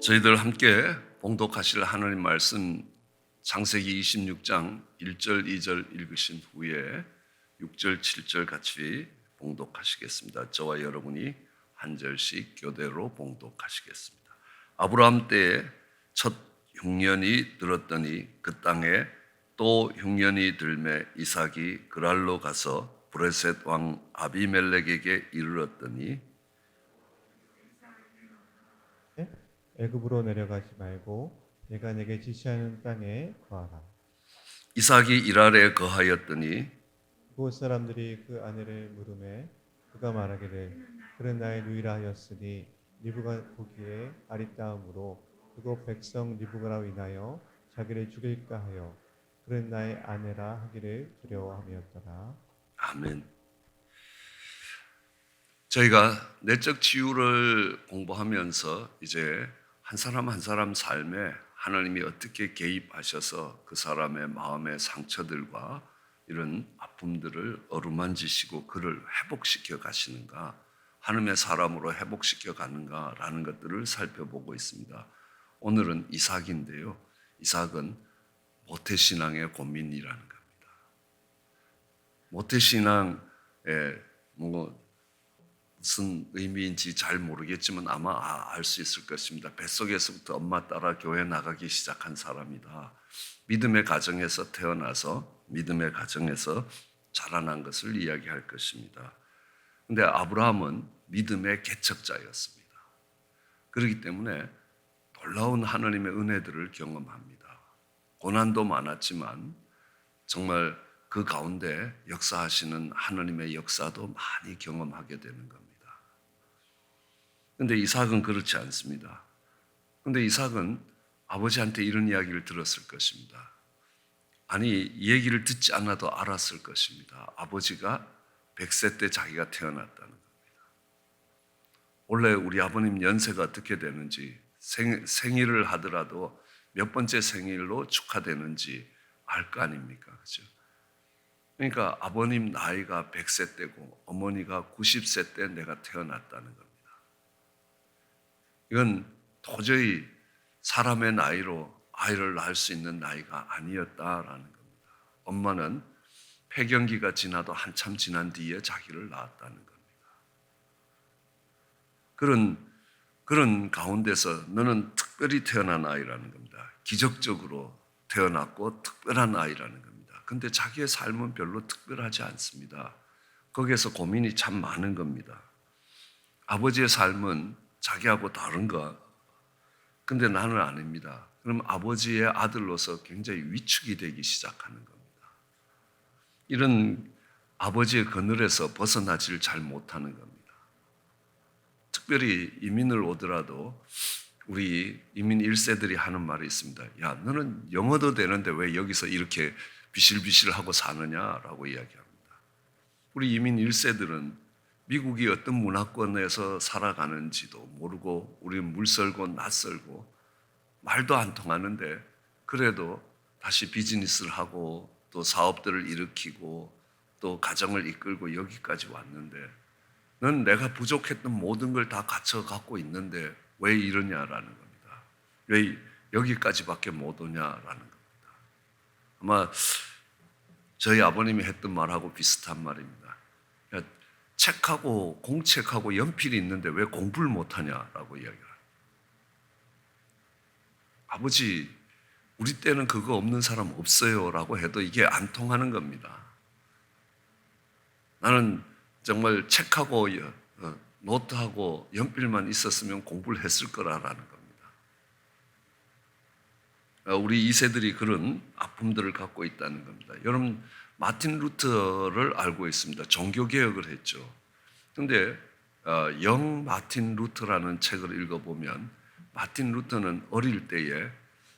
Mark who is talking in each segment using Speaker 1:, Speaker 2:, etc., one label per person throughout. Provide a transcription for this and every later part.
Speaker 1: 저희들 함께 봉독하실 하나님 말씀 창세기 26장 1절 2절 읽으신 후에 6절 7절 같이 봉독하시겠습니다. 저와 여러분이 한 절씩 교대로 봉독하시겠습니다. 아브라함 때에 첫 흉년이 들었더니 그 땅에 또 흉년이 들매 이삭이 그랄로 가서 브레셋 왕 아비멜렉에게 이르렀더니
Speaker 2: 애굽으로 내려가지 말고 내가 내게 지시하는 땅에 거하라.
Speaker 1: 이삭이 이랄에 거하였더니
Speaker 2: 그곳 사람들이 그 아내를 물으매 그가 말하기를 그는 나의 누이라 하였으니 리브가 보기에 아리따움으로 그곳 백성 리브가로 인하여 자기를 죽일까 하여 그는 나의 아내라 하기를 두려워함이었더라.
Speaker 1: 아멘. 저희가 내적 치유를 공부하면서 이제 한 사람 한 사람 삶에 하나님이 어떻게 개입하셔서 그 사람의 마음의 상처들과 이런 아픔들을 어루만지시고 그를 회복시켜 가시는가, 하나님의 사람으로 회복시켜 가는가라는 것들을 살펴보고 있습니다. 오늘은 이삭인데요. 이삭은 모태신앙의 고민이라는 겁니다. 모태신앙의 무슨 의미인지 잘 모르겠지만 아마 알 수 있을 것입니다. 뱃속에서부터 엄마 따라 교회 나가기 시작한 사람이다. 믿음의 가정에서 태어나서 믿음의 가정에서 자라난 것을 이야기할 것입니다. 그런데 아브라함은 믿음의 개척자였습니다. 그렇기 때문에 놀라운 하나님의 은혜들을 경험합니다. 고난도 많았지만 정말 그 가운데 역사하시는 하나님의 역사도 많이 경험하게 되는 겁니다. 그런데 이삭은 그렇지 않습니다. 그런데 이삭은 아버지한테 이런 이야기를 들었을 것입니다. 아니, 이 얘기를 듣지 않아도 알았을 것입니다. 아버지가 100세 때 자기가 태어났다는 겁니다. 원래 우리 아버님 연세가 어떻게 되는지, 생일을 하더라도 몇 번째 생일로 축하되는지 알 거 아닙니까? 그죠? 그러니까 아버님 나이가 100세 때고 어머니가 90세 때 내가 태어났다는 겁니다. 이건 도저히 사람의 나이로 아이를 낳을 수 있는 나이가 아니었다라는 겁니다. 엄마는 폐경기가 지나도 한참 지난 뒤에 자기를 낳았다는 겁니다. 그런 가운데서 너는 특별히 태어난 아이라는 겁니다. 기적적으로 태어났고 특별한 아이라는 겁니다. 그런데 자기의 삶은 별로 특별하지 않습니다. 거기에서 고민이 참 많은 겁니다. 아버지의 삶은 자기하고 다른가? 근데 나는 아닙니다. 그럼 아버지의 아들로서 굉장히 위축이 되기 시작하는 겁니다. 이런 아버지의 그늘에서 벗어나지를 잘 못하는 겁니다. 특별히 이민을 오더라도 우리 이민 1세들이 하는 말이 있습니다. 야, 너는 영어도 되는데 왜 여기서 이렇게 비실비실하고 사느냐라고 이야기합니다. 우리 이민 1세들은 미국이 어떤 문화권에서 살아가는지도 모르고 우리는 물설고 낯설고 말도 안 통하는데 그래도 다시 비즈니스를 하고 또 사업들을 일으키고 또 가정을 이끌고 여기까지 왔는데 넌 내가 부족했던 모든 걸 다 갖춰 갖고 있는데 왜 이러냐라는 겁니다. 왜 여기까지밖에 못 오냐라는 겁니다. 아마 저희 아버님이 했던 말하고 비슷한 말입니다. 책하고 공책하고 연필이 있는데 왜 공부를 못하냐라고 이야기를 합니다. 아버지, 우리 때는 그거 없는 사람 없어요 라고 해도 이게 안 통하는 겁니다. 나는 정말 책하고 노트하고 연필만 있었으면 공부를 했을 거라는 겁니다. 우리 2세들이 그런 아픔들을 갖고 있다는 겁니다. 여러분, 마틴 루터를 알고 있습니다. 종교개혁을 했죠. 그런데 영 마틴 루터라는 책을 읽어보면 마틴 루터는 어릴 때에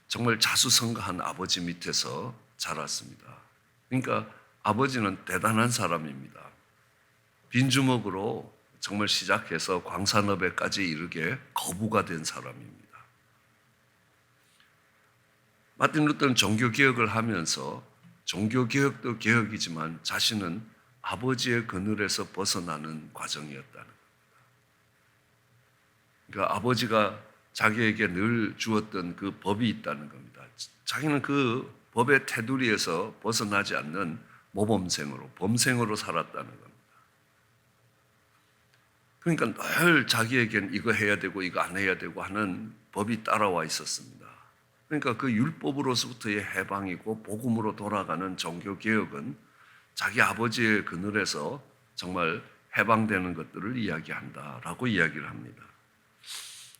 Speaker 1: 정말 자수성가한 아버지 밑에서 자랐습니다. 그러니까 아버지는 대단한 사람입니다. 빈주먹으로 정말 시작해서 광산업에까지 이르게 거부가 된 사람입니다. 마틴 루터는 종교개혁을 하면서 종교개혁도 개혁이지만 자신은 아버지의 그늘에서 벗어나는 과정이었다는 겁니다. 그러니까 아버지가 자기에게 늘 주었던 그 법이 있다는 겁니다. 자기는 그 법의 테두리에서 벗어나지 않는 모범생으로, 범생으로 살았다는 겁니다. 그러니까 늘 자기에겐 이거 해야 되고 이거 안 해야 되고 하는 법이 따라와 있었습니다. 그러니까 그 율법으로서부터의 해방이고 복음으로 돌아가는 종교개혁은 자기 아버지의 그늘에서 정말 해방되는 것들을 이야기한다라고 이야기를 합니다.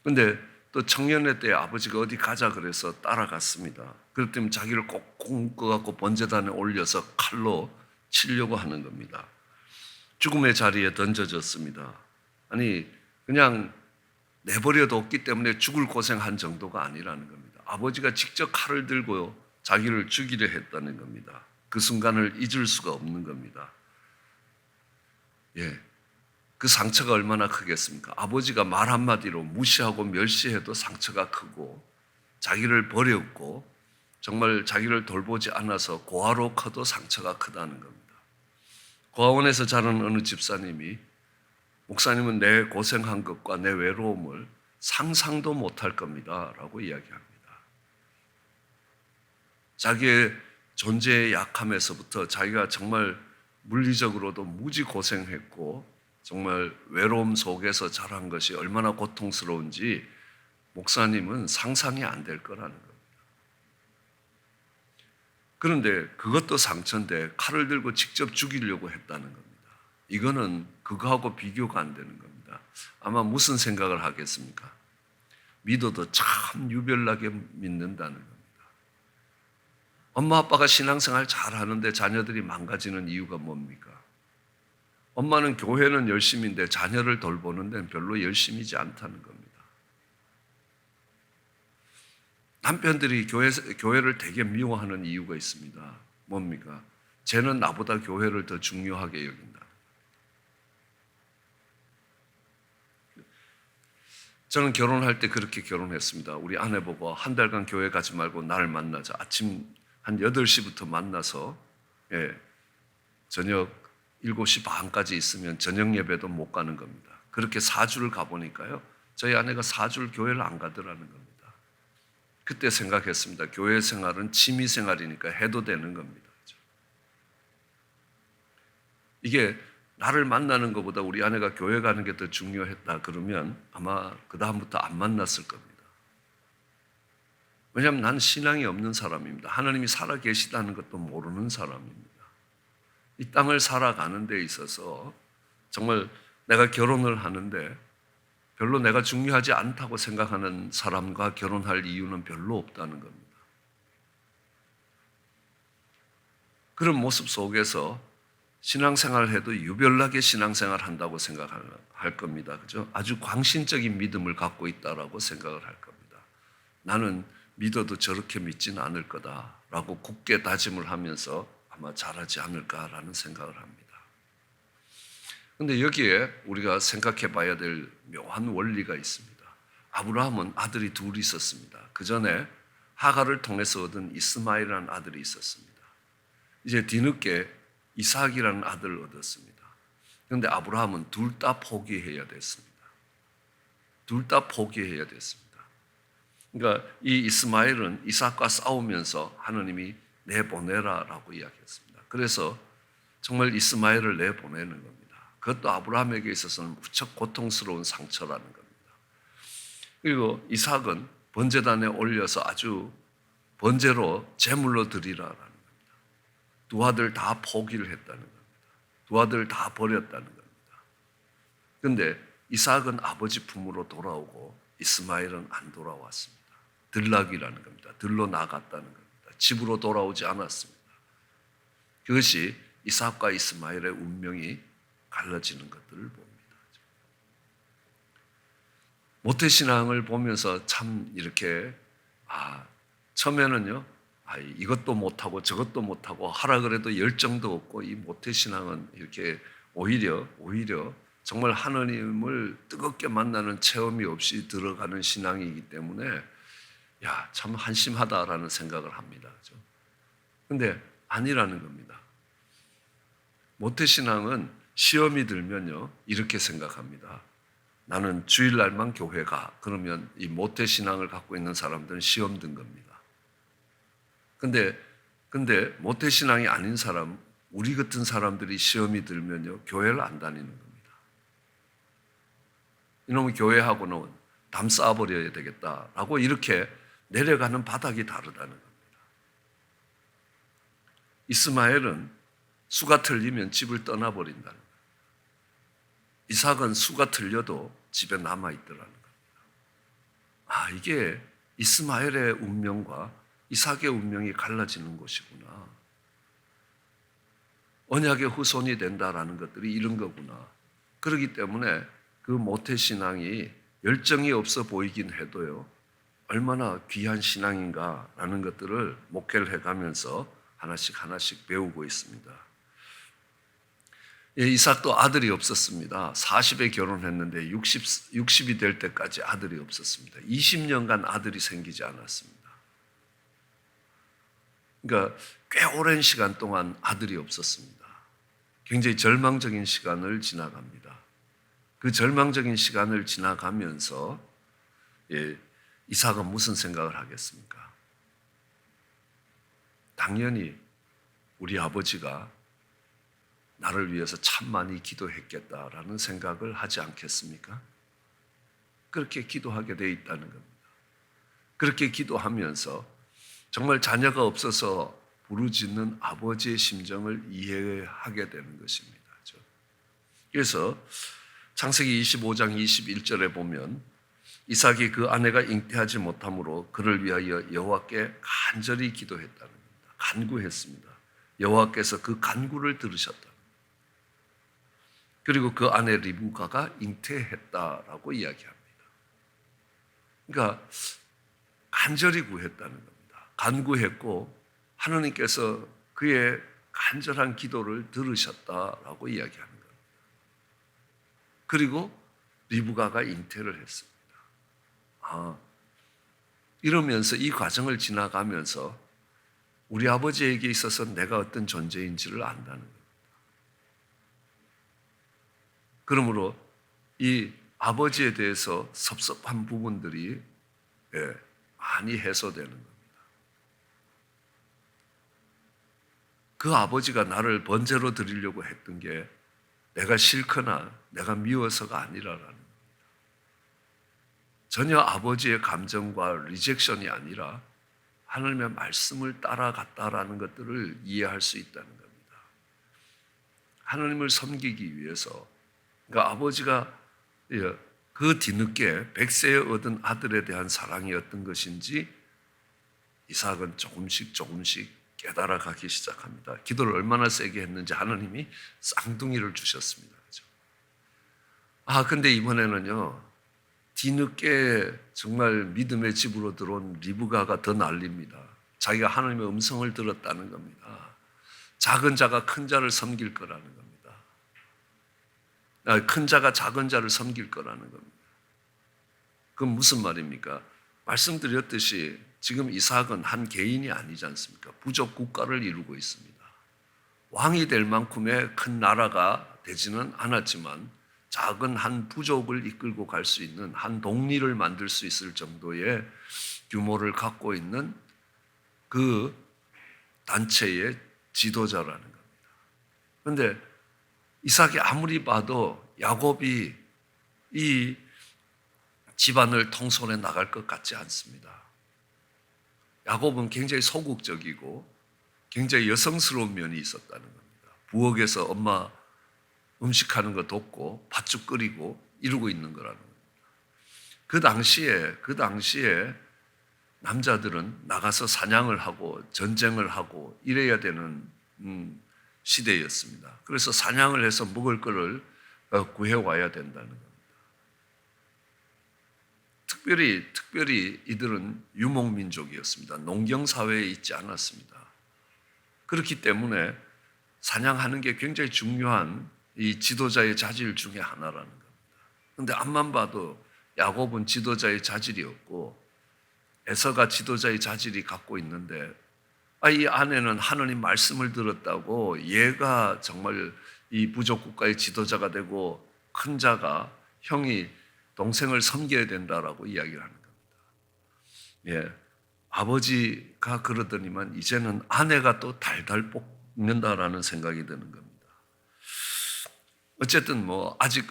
Speaker 1: 그런데 또 청년회 때 아버지가 어디 가자 그래서 따라갔습니다. 그렇기 때문에 자기를 꼭 묶어갖고 번제단에 올려서 칼로 치려고 하는 겁니다. 죽음의 자리에 던져졌습니다. 아니 그냥 내버려뒀기 때문에 죽을 고생한 정도가 아니라는 겁니다. 아버지가 직접 칼을 들고요 자기를 죽이려 했다는 겁니다. 그 순간을 잊을 수가 없는 겁니다. 예, 그 상처가 얼마나 크겠습니까? 아버지가 말 한마디로 무시하고 멸시해도 상처가 크고 자기를 버렸고 정말 자기를 돌보지 않아서 고아로 커도 상처가 크다는 겁니다. 고아원에서 자란 어느 집사님이 목사님은 내 고생한 것과 내 외로움을 상상도 못할 겁니다 라고 이야기합니다. 자기의 존재의 약함에서부터 자기가 정말 물리적으로도 무지 고생했고 정말 외로움 속에서 자란 것이 얼마나 고통스러운지 목사님은 상상이 안 될 거라는 겁니다. 그런데 그것도 상처인데 칼을 들고 직접 죽이려고 했다는 겁니다. 이거는 그거하고 비교가 안 되는 겁니다. 아마 무슨 생각을 하겠습니까? 믿어도 참 유별나게 믿는다는 겁니다. 엄마 아빠가 신앙생활 잘하는데 자녀들이 망가지는 이유가 뭡니까? 엄마는 교회는 열심인데 자녀를 돌보는 데는 별로 열심이지 않다는 겁니다. 남편들이 교회를 되게 미워하는 이유가 있습니다. 뭡니까? 쟤는 나보다 교회를 더 중요하게 여긴다. 저는 결혼할 때 그렇게 결혼했습니다. 우리 아내 보고 한 달간 교회 가지 말고 나를 만나자. 아침 한 8시부터 만나서 저녁 7시 반까지 있으면 저녁 예배도 못 가는 겁니다. 그렇게 4주를 가보니까요. 저희 아내가 4주를 교회를 안 가더라는 겁니다. 그때 생각했습니다. 교회 생활은 취미 생활이니까 해도 되는 겁니다. 이게 나를 만나는 것보다 우리 아내가 교회 가는 게 더 중요했다 그러면 아마 그 다음부터 안 만났을 겁니다. 왜냐하면 나는 신앙이 없는 사람입니다. 하나님이 살아 계시다는 것도 모르는 사람입니다. 이 땅을 살아가는 데 있어서 정말 내가 결혼을 하는데 별로 내가 중요하지 않다고 생각하는 사람과 결혼할 이유는 별로 없다는 겁니다. 그런 모습 속에서 신앙생활을 해도 유별나게 신앙생활을 한다고 생각할 겁니다. 그죠? 아주 광신적인 믿음을 갖고 있다라고 생각을 할 겁니다. 나는 믿어도 저렇게 믿지는 않을 거다라고 굳게 다짐을 하면서 아마 잘하지 않을까라는 생각을 합니다. 그런데 여기에 우리가 생각해 봐야 될 묘한 원리가 있습니다. 아브라함은 아들이 둘이 있었습니다. 그 전에 하갈을 통해서 얻은 이스마엘이라는 아들이 있었습니다. 이제 뒤늦게 이삭이라는 아들을 얻었습니다. 그런데 아브라함은 둘 다 포기해야 됐습니다. 둘 다 포기해야 됐습니다. 그러니까 이 이스마엘은 이삭과 싸우면서 하나님이 내보내라라고 이야기했습니다. 그래서 정말 이스마엘을 내보내는 겁니다. 그것도 아브라함에게 있어서는 무척 고통스러운 상처라는 겁니다. 그리고 이삭은 번제단에 올려서 아주 번제로 제물로 드리라라는 겁니다. 두 아들 다 포기를 했다는 겁니다. 두 아들 다 버렸다는 겁니다. 그런데 이삭은 아버지 품으로 돌아오고 이스마엘은 안 돌아왔습니다. 들락이라는 겁니다. 들로 나갔다는 겁니다. 집으로 돌아오지 않았습니다. 그것이 이삭과 이스마엘의 운명이 갈라지는 것들을 봅니다. 모태신앙을 보면서 참 이렇게 처음에는요 이것도 못하고 저것도 못하고 하라 그래도 열정도 없고 이 모태신앙은 이렇게 오히려 정말 하나님을 뜨겁게 만나는 체험이 없이 들어가는 신앙이기 때문에 참 한심하다라는 생각을 합니다. 그런데 아니라는 겁니다. 모태신앙은 시험이 들면요 이렇게 생각합니다. 나는 주일날만 교회 가. 그러면 이 모태신앙을 갖고 있는 사람들은 시험 든 겁니다. 근데 모태신앙이 아닌 사람, 우리 같은 사람들이 시험이 들면요, 교회를 안 다니는 겁니다. 이놈의 교회하고는 담 쌓아버려야 되겠다라고 이렇게 내려가는 바닥이 다르다는 겁니다. 이스마엘은 수가 틀리면 집을 떠나버린다는 거예요. 이삭은 수가 틀려도 집에 남아있더라는 겁니다. 아, 이게 이스마엘의 운명과 이삭의 운명이 갈라지는 것이구나. 언약의 후손이 된다라는 것들이 이런 거구나. 그렇기 때문에 그 모태신앙이 열정이 없어 보이긴 해도요, 얼마나 귀한 신앙인가라는 것들을 목회를 해가면서 하나씩 배우고 있습니다. 예, 이삭도 아들이 없었습니다. 40에 결혼했는데 60이 될 때까지 아들이 없었습니다. 20년간 아들이 생기지 않았습니다. 그러니까 꽤 오랜 시간 동안 아들이 없었습니다. 굉장히 절망적인 시간을 지나갑니다. 그 절망적인 시간을 지나가면서 이삭은 무슨 생각을 하겠습니까? 당연히 우리 아버지가 나를 위해서 참 많이 기도했겠다라는 생각을 하지 않겠습니까? 그렇게 기도하게 돼 있다는 겁니다. 그렇게 기도하면서 정말 자녀가 없어서 부르짖는 아버지의 심정을 이해하게 되는 것입니다. 그래서 창세기 25장 21절에 보면 이삭이 그 아내가 잉태하지 못함으로 그를 위하여 여호와께 간절히 기도했다는 겁니다. 간구했습니다. 여호와께서 그 간구를 들으셨다. 그리고 그 아내 리브가가 잉태했다라고 이야기합니다. 그러니까 간절히 구했다는 겁니다. 간구했고 하나님께서 그의 간절한 기도를 들으셨다라고 이야기하는 겁니다. 그리고 리브가가 잉태를 했습니다. 이러면서 이 과정을 지나가면서 우리 아버지에게 있어서 내가 어떤 존재인지를 안다는 겁니다. 그러므로 이 아버지에 대해서 섭섭한 부분들이 많이 해소되는 겁니다. 그 아버지가 나를 번제로 드리려고 했던 게 내가 싫거나 내가 미워서가 아니라라는 겁니다. 전혀 아버지의 감정과 리젝션이 아니라 하나님의 말씀을 따라갔다라는 것들을 이해할 수 있다는 겁니다. 하나님을 섬기기 위해서, 그러니까 아버지가 그 뒤늦게 100세에 얻은 아들에 대한 사랑이 어떤 것인지 이삭은 조금씩 깨달아가기 시작합니다. 기도를 얼마나 세게 했는지 하나님이 쌍둥이를 주셨습니다. 그렇죠? 근데 이번에는요, 뒤늦게 정말 믿음의 집으로 들어온 리브가가 더 난립니다. 자기가 하나님의 음성을 들었다는 겁니다. 작은 자가 큰 자를 섬길 거라는 겁니다. 큰 자가 작은 자를 섬길 거라는 겁니다. 그건 무슨 말입니까? 말씀드렸듯이 지금 이삭은 한 개인이 아니지 않습니까? 부족 국가를 이루고 있습니다. 왕이 될 만큼의 큰 나라가 되지는 않았지만 작은 한 부족을 이끌고 갈 수 있는 한 동리를 만들 수 있을 정도의 규모를 갖고 있는 그 단체의 지도자라는 겁니다. 그런데 이삭이 아무리 봐도 야곱이 이 집안을 통솔해 나갈 것 같지 않습니다. 야곱은 굉장히 소극적이고 굉장히 여성스러운 면이 있었다는 겁니다. 부엌에서 엄마 음식하는 거 돕고 팥죽 끓이고 이러고 있는 거라는 겁니다. 그 당시에 남자들은 나가서 사냥을 하고 전쟁을 하고 이래야 되는 시대였습니다. 그래서 사냥을 해서 먹을 거를 구해와야 된다는 겁니다. 특별히 이들은 유목민족이었습니다. 농경사회에 있지 않았습니다. 그렇기 때문에 사냥하는 게 굉장히 중요한 이 지도자의 자질 중에 하나라는 겁니다. 그런데 앞만 봐도 야곱은 지도자의 자질이 없고 에서가 지도자의 자질이 갖고 있는데 이 아내는 하나님 말씀을 들었다고 얘가 정말 이 부족 국가의 지도자가 되고 큰 자가 형이 동생을 섬겨야 된다라고 이야기를 하는 겁니다. 예, 아버지가 그러더니만 이제는 아내가 또 달달 볶는다라는 생각이 드는 겁니다. 어쨌든 뭐 아직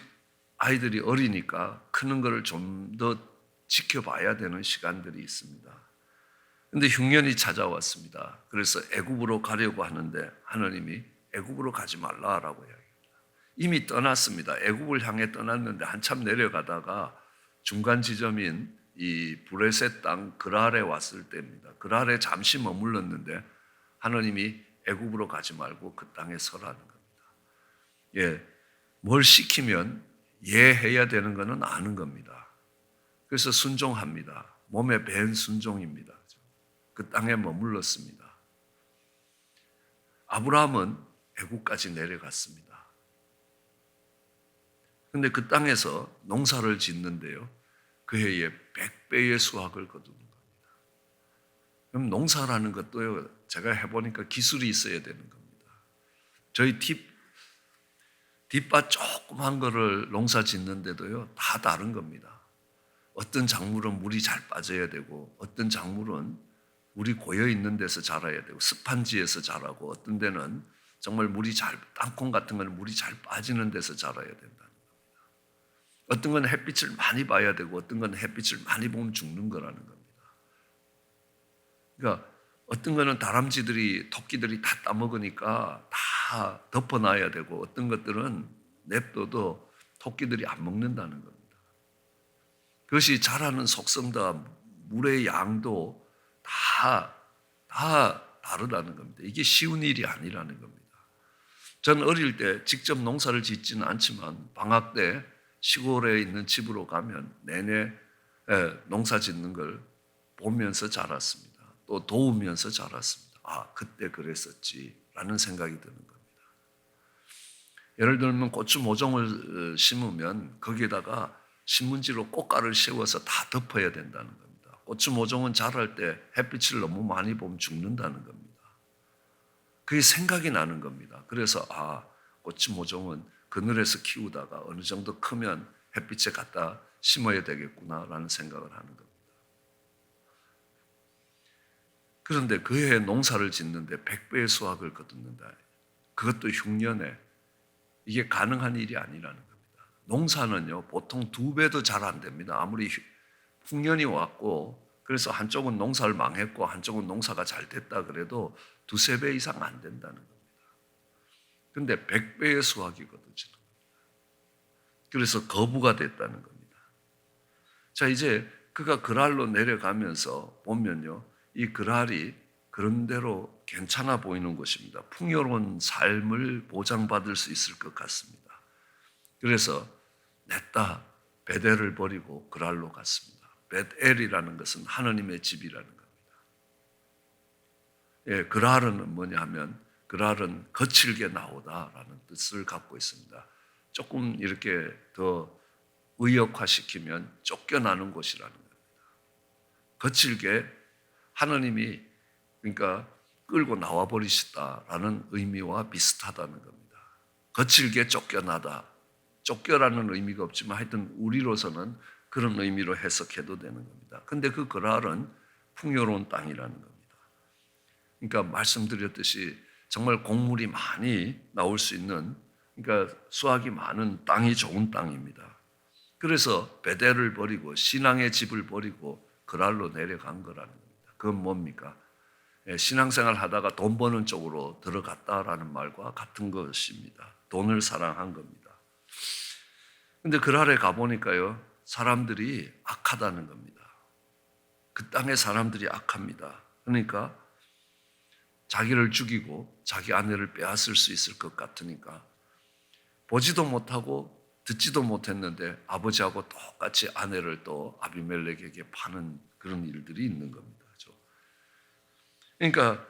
Speaker 1: 아이들이 어리니까 크는 거를 좀 더 지켜봐야 되는 시간들이 있습니다. 근데 흉년이 찾아왔습니다. 그래서 애굽으로 가려고 하는데 하나님이 애굽으로 가지 말라라고 이야기합니다. 이미 떠났습니다. 애굽을 향해 떠났는데 한참 내려가다가 중간 지점인 이 브레셋 땅 그랄에 왔을 때입니다. 그랄에 잠시 머물렀는데 하나님이 애굽으로 가지 말고 그 땅에 서라는 겁니다. 예, 뭘 시키면 예해야 되는 것은 아는 겁니다. 그래서 순종합니다. 몸에 밴 순종입니다. 그 땅에 머물렀습니다. 아브라함은 애굽까지 내려갔습니다. 그런데 그 땅에서 농사를 짓는데요. 그 해에 100배의 수확을 거두는 겁니다. 그럼 농사라는 것도요, 제가 해보니까 기술이 있어야 되는 겁니다. 저희 뒷밭 조그만 거를 농사 짓는데도요, 다 다른 겁니다. 어떤 작물은 물이 잘 빠져야 되고, 어떤 작물은 물이 고여 있는 데서 자라야 되고, 습한지에서 자라고, 어떤 데는 정말 땅콩 같은 건 물이 잘 빠지는 데서 자라야 된다는 겁니다. 어떤 건 햇빛을 많이 봐야 되고, 어떤 건 햇빛을 많이 보면 죽는 거라는 겁니다. 그러니까 어떤 거는 다람쥐들이, 토끼들이 다 따먹으니까 다 덮어놔야 되고, 어떤 것들은 냅둬도 토끼들이 안 먹는다는 겁니다. 그것이 자라는 속성도 물의 양도 다 다르다는 겁니다. 이게 쉬운 일이 아니라는 겁니다. 저는 어릴 때 직접 농사를 짓지는 않지만 방학 때 시골에 있는 집으로 가면 내내 농사 짓는 걸 보면서 자랐습니다. 또 도우면서 자랐습니다. 아, 그때 그랬었지라는 생각이 드는 겁니다. 예를 들면 고추 모종을 심으면 거기에다가 신문지로 꽃가루를 씌워서 다 덮어야 된다는 겁니다. 고추 모종은 자랄 때 햇빛을 너무 많이 보면 죽는다는 겁니다. 그게 생각이 나는 겁니다. 그래서 고추 모종은 그늘에서 키우다가 어느 정도 크면 햇빛에 갖다 심어야 되겠구나라는 생각을 하는 겁니다. 그런데 그 해에 농사를 짓는데 100배의 수확을 거둔다. 그것도 흉년에. 이게 가능한 일이 아니라는 겁니다. 농사는요, 보통 2배도 잘 안 됩니다. 아무리 흉년이 왔고, 그래서 한쪽은 농사를 망했고, 한쪽은 농사가 잘 됐다 그래도 2-3배 이상 안 된다는 겁니다. 그런데 100배의 수확이 거두지는 겁니다. 그래서 거부가 됐다는 겁니다. 자, 이제 그가 그랄로 내려가면서 보면요, 이 그랄이 그런대로 괜찮아 보이는 것입니다. 풍요로운 삶을 보장받을 수 있을 것 같습니다. 그래서 냈다 베델을 버리고 그랄로 갔습니다. 벳엘이라는 것은 하나님의 집이라는 겁니다. 예, 그랄은 뭐냐 하면 그랄은 거칠게 나오다라는 뜻을 갖고 있습니다. 조금 이렇게 더 의역화시키면 쫓겨나는 곳이라는 겁니다. 거칠게 하나님이 그러니까 끌고 나와 버리시다라는 의미와 비슷하다는 겁니다. 거칠게 쫓겨나다. 쫓겨라는 의미가 없지만 하여튼 우리로서는 그런 의미로 해석해도 되는 겁니다. 근데 그 그랄은 풍요로운 땅이라는 겁니다. 그러니까 말씀드렸듯이 정말 곡물이 많이 나올 수 있는, 그러니까 수확이 많은 땅이 좋은 땅입니다. 그래서 베델을 버리고 신앙의 집을 버리고 그랄로 내려간 거라는 겁니다. 그건 뭡니까? 신앙생활 하다가 돈 버는 쪽으로 들어갔다라는 말과 같은 것입니다. 돈을 사랑한 겁니다. 근데 그랄에 가보니까요, 사람들이 악하다는 겁니다. 그 땅의 사람들이 악합니다. 그러니까 자기를 죽이고 자기 아내를 빼앗을 수 있을 것 같으니까 보지도 못하고 듣지도 못했는데 아버지하고 똑같이 아내를 또 아비멜렉에게 파는 그런 일들이 있는 겁니다. 그러니까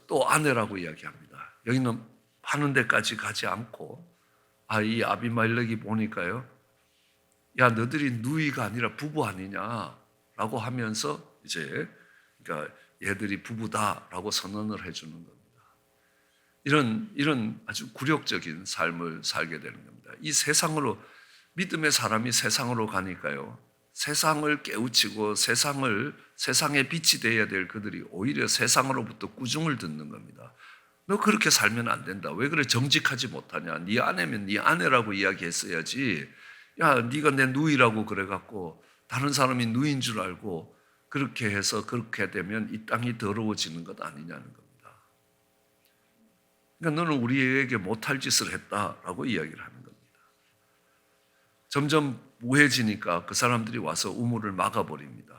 Speaker 1: 또 아내라고 이야기합니다. 여기는 파는 데까지 가지 않고 이 아비멜렉이 보니까요, 야 너희들이 누이가 아니라 부부 아니냐라고 하면서 이제 그러니까 얘들이 부부다라고 선언을 해주는 겁니다. 이런 아주 굴욕적인 삶을 살게 되는 겁니다. 이 세상으로 믿음의 사람이 세상으로 가니까요. 세상을 깨우치고 세상의 빛이 되어야 될 그들이 오히려 세상으로부터 꾸중을 듣는 겁니다. 너 그렇게 살면 안 된다. 왜 그래 정직하지 못하냐. 네 아내면 네 아내라고 이야기했어야지. 야, 네가 내 누이라고 그래갖고 다른 사람이 누이인 줄 알고 그렇게 해서 그렇게 되면 이 땅이 더러워지는 것 아니냐는 겁니다. 그러니까 너는 우리에게 못할 짓을 했다라고 이야기를 하는 겁니다. 점점 우해지니까 그 사람들이 와서 우물을 막아버립니다.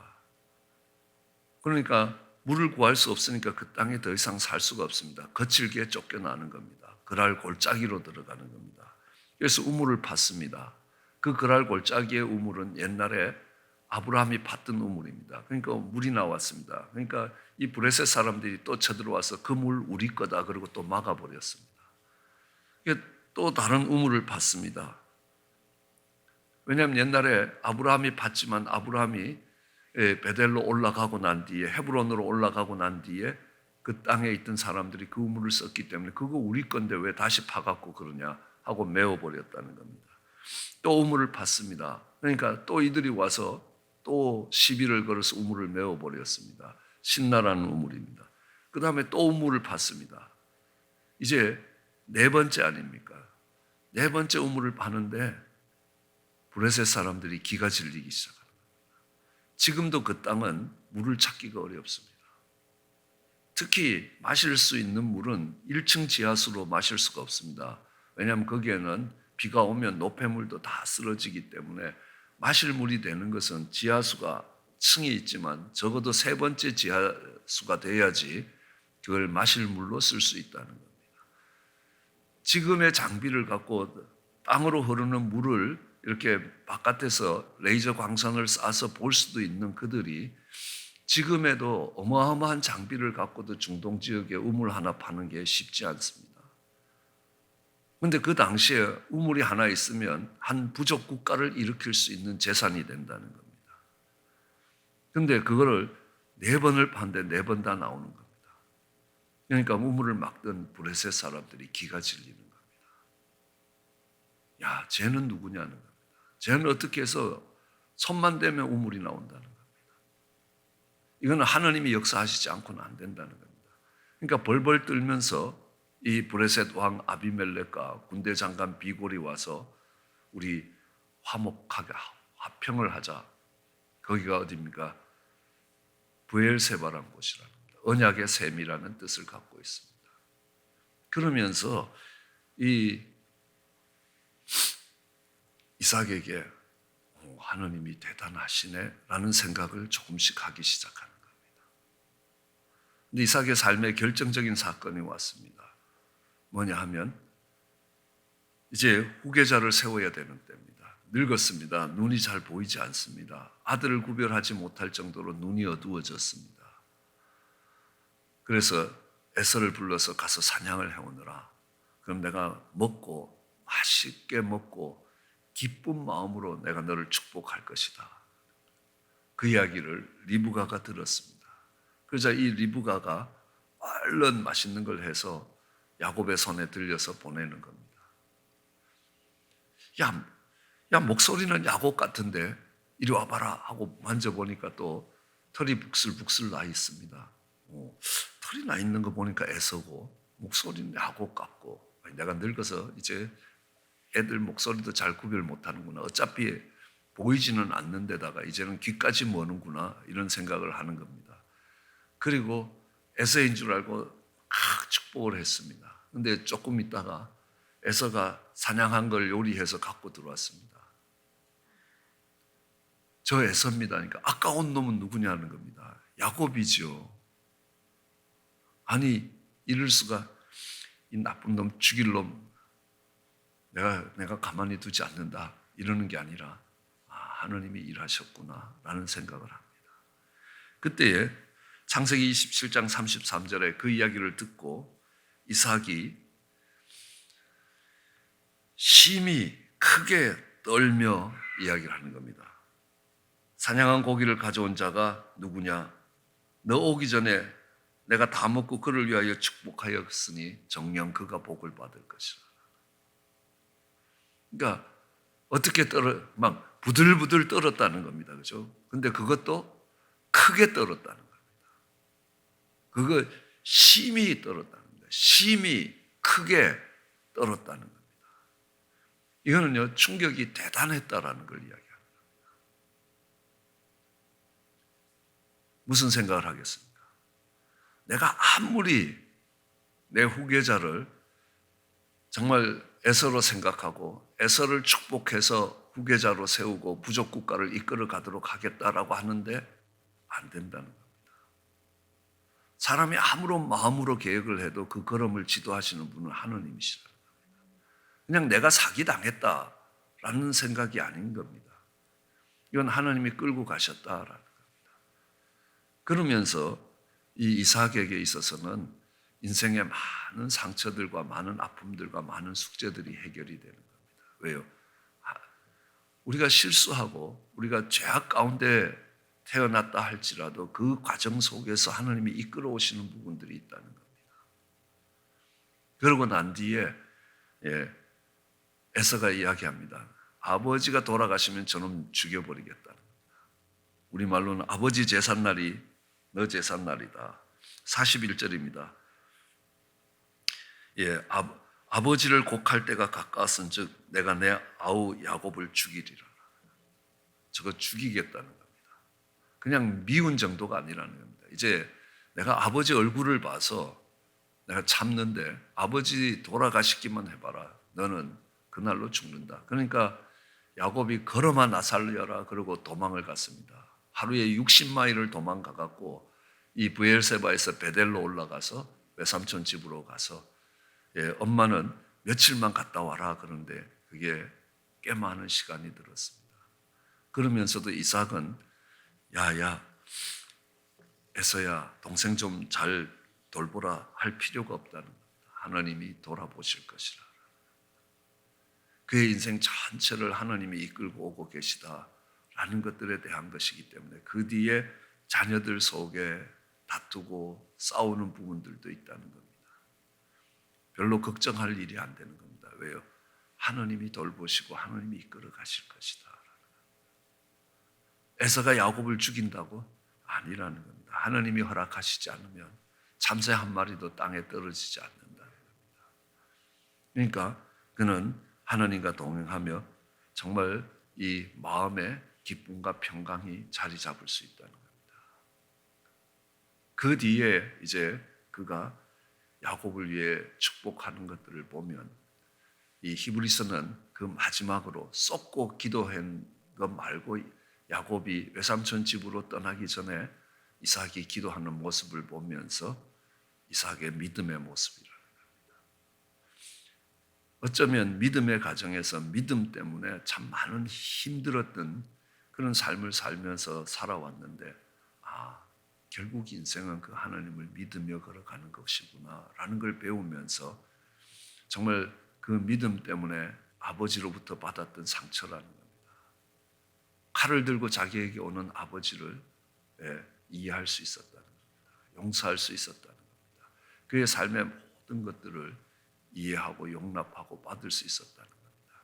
Speaker 1: 그러니까 물을 구할 수 없으니까 그 땅에 더 이상 살 수가 없습니다. 거칠게 쫓겨나는 겁니다. 그랄 골짜기로 들어가는 겁니다. 그래서 우물을 팠습니다. 그 그랄 골짜기의 우물은 옛날에 아브라함이 팠던 우물입니다. 그러니까 물이 나왔습니다. 그러니까 이 브레셋 사람들이 또 쳐들어와서 그 물 우리 거다 그러고 또 막아버렸습니다. 또 다른 우물을 팠습니다. 왜냐하면 옛날에 아브라함이 팠지만 아브라함이 베델로 올라가고 난 뒤에 헤브론으로 올라가고 난 뒤에 그 땅에 있던 사람들이 그 우물을 썼기 때문에 그거 우리 건데 왜 다시 파갖고 그러냐 하고 메워버렸다는 겁니다. 또 우물을 팠습니다. 그러니까 또 이들이 와서 또 시비를 걸어서 우물을 메워버렸습니다. 신나라는 우물입니다. 그 다음에 또 우물을 팠습니다. 이제 네 번째 아닙니까? 네 번째 우물을 파는데 브레셋 사람들이 기가 질리기 시작합니다. 지금도 그 땅은 물을 찾기가 어렵습니다. 특히 마실 수 있는 물은 1층 지하수로 마실 수가 없습니다. 왜냐하면 거기에는 비가 오면 노폐물도 다 쓰러지기 때문에 마실 물이 되는 것은 지하수가 층이 있지만 적어도 세 번째 지하수가 돼야지 그걸 마실 물로 쓸 수 있다는 겁니다. 지금의 장비를 갖고 땅으로 흐르는 물을 이렇게 바깥에서 레이저 광선을 쏴서 볼 수도 있는 그들이 지금에도 어마어마한 장비를 갖고도 중동 지역에 우물 하나 파는 게 쉽지 않습니다. 그런데 그 당시에 우물이 하나 있으면 한 부족 국가를 일으킬 수 있는 재산이 된다는 겁니다. 그런데 그거를 4번을 파는데 4번 다 나오는 겁니다. 그러니까 우물을 막던 브레셋 사람들이 기가 질리는 겁니다. 야, 쟤는 누구냐는 겁니다. 쟤는 어떻게 해서 손만 대면 우물이 나온다는 겁니다. 이거는 하나님이 역사하시지 않고는 안 된다는 겁니다. 그러니까 벌벌 떨면서 이 브레셋 왕 아비멜렉과 군대 장관 비골이 와서 우리 화목하게 화평을 하자. 거기가 어디입니까? 브엘세바라는 곳이라는 겁니다. 언약의 셈이라는 뜻을 갖고 있습니다. 그러면서 이 이삭에게 하나님이 대단하시네 라는 생각을 조금씩 하기 시작하는 겁니다. 근데 이삭의 삶에 결정적인 사건이 왔습니다. 뭐냐 하면 이제 후계자를 세워야 되는 때입니다. 늙었습니다. 눈이 잘 보이지 않습니다. 아들을 구별하지 못할 정도로 눈이 어두워졌습니다. 그래서 에서를 불러서 가서 사냥을 해오느라 그럼 내가 먹고 맛있게 먹고 기쁜 마음으로 내가 너를 축복할 것이다. 그 이야기를 리브가가 들었습니다. 그러자 이 리브가가 얼른 맛있는 걸 해서 야곱의 손에 들려서 보내는 겁니다. 야, 목소리는 야곱 같은데 이리 와봐라 하고 만져보니까 또 털이 북슬북슬 나 있습니다. 털이 나 있는 거 보니까 에서고 목소리는 야곱 같고 내가 늙어서 이제 애들 목소리도 잘 구별 못하는구나. 어차피 보이지는 않는 데다가 이제는 귀까지 머는구나 이런 생각을 하는 겁니다. 그리고 에서인 줄 알고 축복을 했습니다. 근데 조금 있다가 에서가 사냥한 걸 요리해서 갖고 들어왔습니다. 저 에서입니다. 그러니까 아까운 놈은 누구냐는 겁니다. 야곱이죠. 아니 이럴 수가. 이 나쁜 놈 죽일 놈 내가 가만히 두지 않는다 이러는 게 아니라 하나님이 일하셨구나 라는 생각을 합니다. 그때에 창세기 27장 33절에 그 이야기를 듣고 이삭이 심히 크게 떨며 이야기를 하는 겁니다. 사냥한 고기를 가져온 자가 누구냐? 너 오기 전에 내가 다 먹고 그를 위하여 축복하였으니 정녕 그가 복을 받을 것이라. 그러니까 어떻게 막 부들부들 떨었다는 겁니다. 그죠? 근데 그것도 크게 떨었다는 겁니다. 그거 심히 떨었다는 겁니다. 심히 크게 떨었다는 겁니다. 이거는요, 충격이 대단했다라는 걸 이야기합니다. 무슨 생각을 하겠습니까? 내가 아무리 내 후계자를 정말 에서로 생각하고 에서를 축복해서 후계자로 세우고 부족 국가를 이끌어 가도록 하겠다라고 하는데 안 된다는 겁니다. 사람이 아무런 마음으로 계획을 해도 그 걸음을 지도하시는 분은 하느님이시라는 겁니다. 그냥 내가 사기당했다라는 생각이 아닌 겁니다. 이건 하나님이 끌고 가셨다라는 겁니다. 그러면서 이 이삭에게 있어서는 인생의 많은 상처들과 많은 아픔들과 많은 숙제들이 해결이 되는 겁니다. 왜요? 우리가 실수하고 우리가 죄악 가운데 태어났다 할지라도 그 과정 속에서 하나님이 이끌어 오시는 부분들이 있다는 겁니다. 그러고 난 뒤에 에서가 이야기합니다. 아버지가 돌아가시면 저는 죽여버리겠다는 겁니다. 우리말로는 아버지 제삿날이 너 제삿날이다. 41절입니다. 아버지를 곡할 때가 가까웠은 즉 내가 내 아우 야곱을 죽이리라. 저거 죽이겠다는 겁니다. 그냥 미운 정도가 아니라는 겁니다. 이제 내가 아버지 얼굴을 봐서 내가 참는데 아버지 돌아가시기만 해봐라. 너는 그날로 죽는다. 그러니까 야곱이 걸어마 나 살려라 그러고 도망을 갔습니다. 하루에 60마일을 도망가갖고 이 브엘세바에서 베델로 올라가서 외삼촌 집으로 가서 엄마는 며칠만 갔다 와라 그런데 그게 꽤 많은 시간이 들었습니다. 그러면서도 이삭은 야야 에서야 동생 좀 잘 돌보라 할 필요가 없다는 겁니다. 하나님이 돌아보실 것이라. 그의 인생 전체를 하나님이 이끌고 오고 계시다라는 것들에 대한 것이기 때문에 그 뒤에 자녀들 속에 다투고 싸우는 부분들도 있다는 겁니다. 별로 걱정할 일이 안 되는 겁니다. 왜요? 하나님이 돌보시고 하나님이 이끌어 가실 것이다. 에서가 야곱을 죽인다고? 아니라는 겁니다. 하나님이 허락하시지 않으면 참새 한 마리도 땅에 떨어지지 않는다는 겁니다. 그러니까 그는 하나님과 동행하며 정말 이 마음의 기쁨과 평강이 자리 잡을 수 있다는 겁니다. 그 뒤에 이제 그가 야곱을 위해 축복하는 것들을 보면 이 히브리서는 그 마지막으로 쏟고 기도한 것 말고 야곱이 외삼촌 집으로 떠나기 전에 이삭이 기도하는 모습을 보면서 이삭의 믿음의 모습이라는 겁니다. 어쩌면 믿음의 가정에서 믿음 때문에 참 많은 힘들었던 그런 삶을 살면서 살아왔는데 결국 인생은 그 하나님을 믿으며 걸어가는 것이구나 라는 걸 배우면서 정말 그 믿음 때문에 아버지로부터 받았던 상처라는 겁니다. 칼을 들고 자기에게 오는 아버지를 이해할 수 있었다는 겁니다. 용서할 수 있었다는 겁니다. 그의 삶의 모든 것들을 이해하고 용납하고 받을 수 있었다는 겁니다.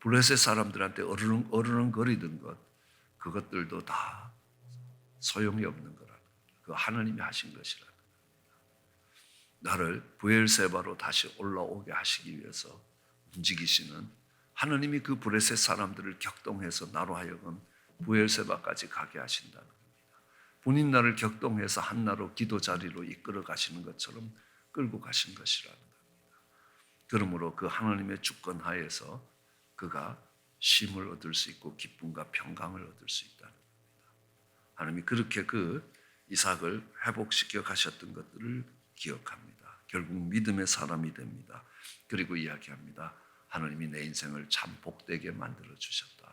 Speaker 1: 블레셋 사람들한테 어르렁거리던 것 그것들도 다 소용이 없는 거라는 겁니다. 그 하나님이 하신 것이라는 겁니다. 나를 브엘세바로 다시 올라오게 하시기 위해서 움직이시는 하나님이 그 블레셋 사람들을 격동해서 나로 하여금 브엘세바까지 가게 하신다는 겁니다. 본인 나를 격동해서 한나로 기도 자리로 이끌어 가시는 것처럼 끌고 가신 것이라는 겁니다. 그러므로 그 하나님의 주권 하에서 그가 쉼을 얻을 수 있고 기쁨과 평강을 얻을 수 있다는 겁니다. 하나님이 그렇게 그 이삭을 회복시켜 가셨던 것들을 기억합니다. 결국 믿음의 사람이 됩니다. 그리고 이야기합니다. 하나님이 내 인생을 참 복되게 만들어 주셨다.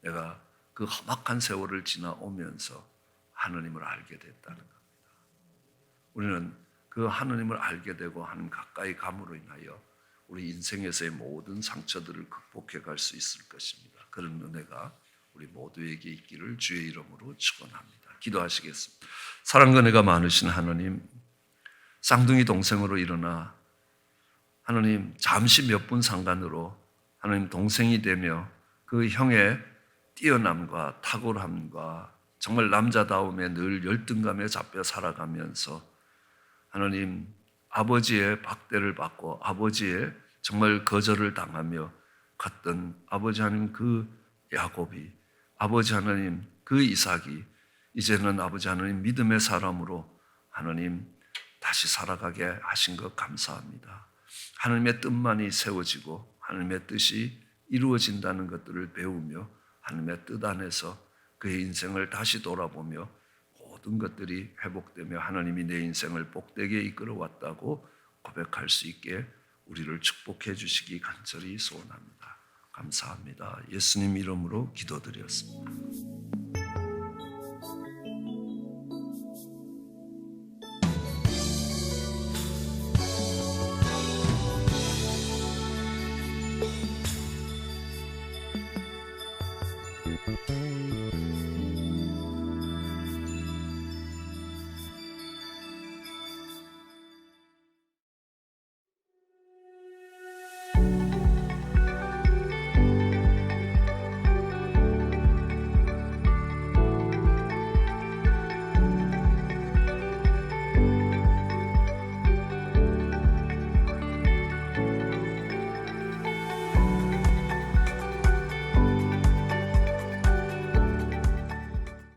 Speaker 1: 내가 그 험악한 세월을 지나오면서 하나님을 알게 됐다는 겁니다. 우리는 그 하나님을 알게 되고 하나님 가까이 감으로 인하여 우리 인생에서의 모든 상처들을 극복해 갈 수 있을 것입니다. 그런 은혜가 우리 모두에게 있기를 주의 이름으로 축원합니다. 기도하시겠습니다. 사랑과 은혜가 많으신 하나님, 쌍둥이 동생으로 일어나 하나님 잠시 몇 분 상관으로 하나님 동생이 되며 그 형의 뛰어남과 탁월함과 정말 남자다움에 늘 열등감에 잡혀 살아가면서 하나님 아버지의 박대를 받고 아버지의 정말 거절을 당하며 갔던 아버지 하나님 그 야곱이, 아버지 하나님 그 이삭이 이제는 아버지 하나님 믿음의 사람으로 하나님 다시 살아가게 하신 것 감사합니다. 하나님의 뜻만이 세워지고 하나님의 뜻이 이루어진다는 것들을 배우며 하나님의 뜻 안에서 그의 인생을 다시 돌아보며 모든 것들이 회복되며 하나님이 내 인생을 복되게 이끌어왔다고 고백할 수 있게 우리를 축복해 주시기 간절히 소원합니다. 감사합니다. 예수님 이름으로 기도드렸습니다.